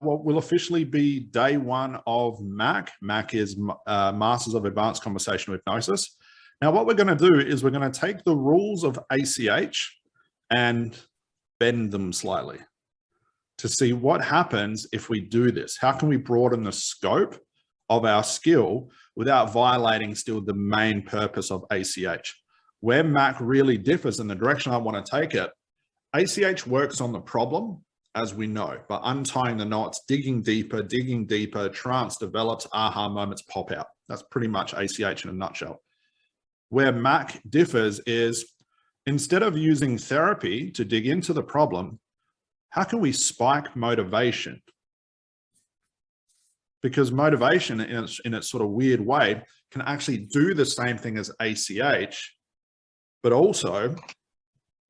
what will officially be day one of MACH. MACH is Masters of Advanced Conversational Hypnosis. Now, what we're going to do is we're going to take the rules of ACH and bend them slightly to see what happens if we do this. How can we broaden the scope of our skill without violating still the main purpose of ACH? Where MACH really differs in the direction I want to take it, ACH works on the problem, as we know, by untying the knots, digging deeper, trance develops, aha moments pop out. That's pretty much ACH in a nutshell. Where MACH differs is, instead of using therapy to dig into the problem, how can we spike motivation? Because motivation in its sort of weird way can actually do the same thing as ACH, but also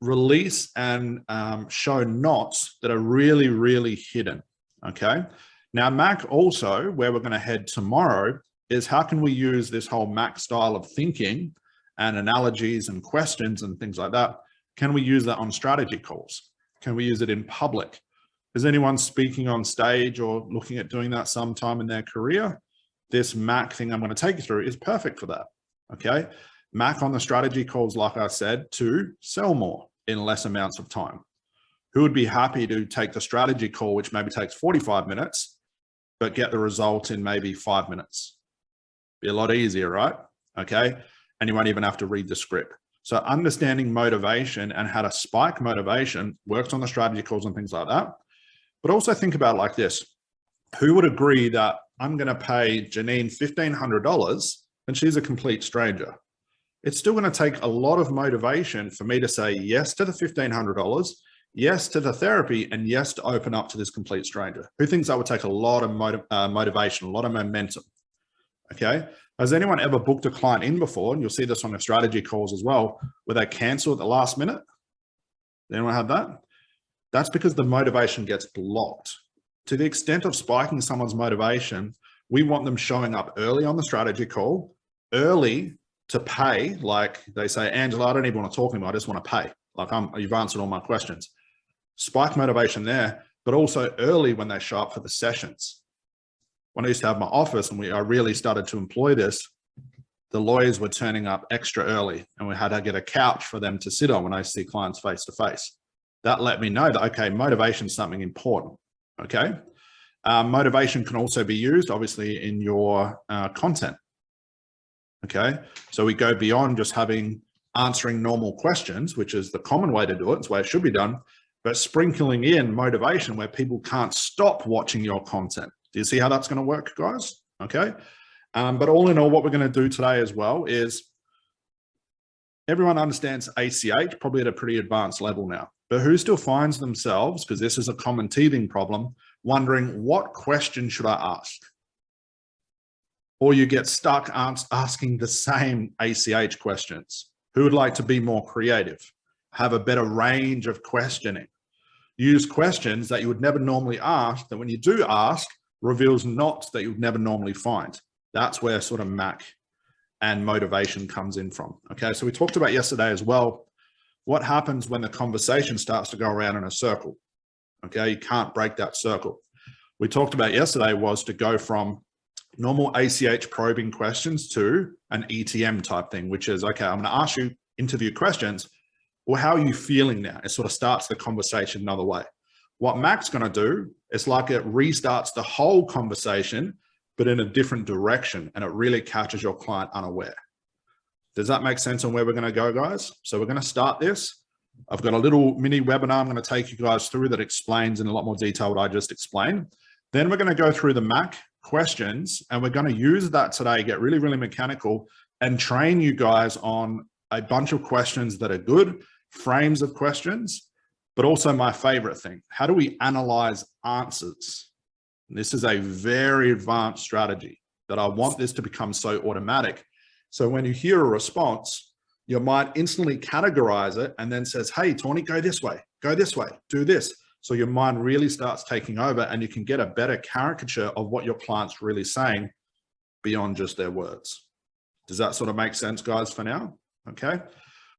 release and show knots that are really, really hidden, okay? Now, MACH also, where we're gonna head tomorrow, is how can we use this whole MACH style of thinking and analogies and questions and things like that? Can we use that on strategy calls? Can we use it in public? Is anyone speaking on stage or looking at doing that sometime in their career? This MACH thing I'm gonna take you through is perfect for that, okay? MACH on the strategy calls, like I said, to sell more in less amounts of time. Who would be happy to take the strategy call, which maybe takes 45 minutes, but get the result in maybe 5 minutes? Be a lot easier, right? Okay. And you won't even have to read the script. So understanding motivation and how to spike motivation works on the strategy calls and things like that. But also think about it like this. Who would agree that I'm going to pay Janine $1,500 and she's a complete stranger? It's still going to take a lot of motivation for me to say yes to the $1,500, yes to the therapy, and yes to open up to this complete stranger. Who thinks that would take a lot of motivation, a lot of momentum? Okay. Has anyone ever booked a client in before? And you'll see this on the strategy calls as well, where they cancel at the last minute. Anyone have that? That's because the motivation gets blocked. To the extent of spiking someone's motivation, we want them showing up early on the strategy call, early to pay. Like they say, Angela, I don't even want to talk anymore. I just want to pay. Like you've answered all my questions. Spike motivation there, but also early when they show up for the sessions. When I used to have my office and I really started to employ this, the lawyers were turning up extra early and we had to get a couch for them to sit on when I see clients face to face. That let me know that, okay, motivation is something important, okay? Motivation can also be used, obviously, in your content. Okay, so we go beyond just answering normal questions, which is the common way to do it. It's the way it should be done, but sprinkling in motivation where people can't stop watching your content. Do you see how that's going to work, guys? Okay, but all in all, what we're going to do today as well is everyone understands ACH probably at a pretty advanced level now, but who still finds themselves, because this is a common teething problem, wondering what question should I ask? Or you get stuck asking the same ACH questions. Who would like to be more creative? Have a better range of questioning. Use questions that you would never normally ask, that when you do ask, reveals knots that you would never normally find. That's where sort of MACH and motivation comes in from. Okay, so we talked about yesterday as well, what happens when the conversation starts to go around in a circle. Okay, you can't break that circle. We talked about yesterday was to go from normal ACH probing questions to an ETM type thing, which is, okay, I'm going to ask you interview questions. Well, how are you feeling now? It sort of starts the conversation another way. What MACH's going to do is like it restarts the whole conversation, but in a different direction, and it really catches your client unaware. Does that make sense on where we're going to go, guys? So we're going to start this. I've got a little mini webinar I'm going to take you guys through that explains in a lot more detail what I just explained. Then we're going to go through the MACH questions, and we're going to use that today, get really, really mechanical, and train you guys on a bunch of questions that are good, frames of questions, but also my favorite thing, how do we analyze answers? And this is a very advanced strategy that I want this to become so automatic. So when you hear a response, your mind instantly categorize it and then says, hey, Tawny, go this way, do this. So your mind really starts taking over and you can get a better caricature of what your client's really saying beyond just their words. Does that sort of make sense, guys, for now? Okay.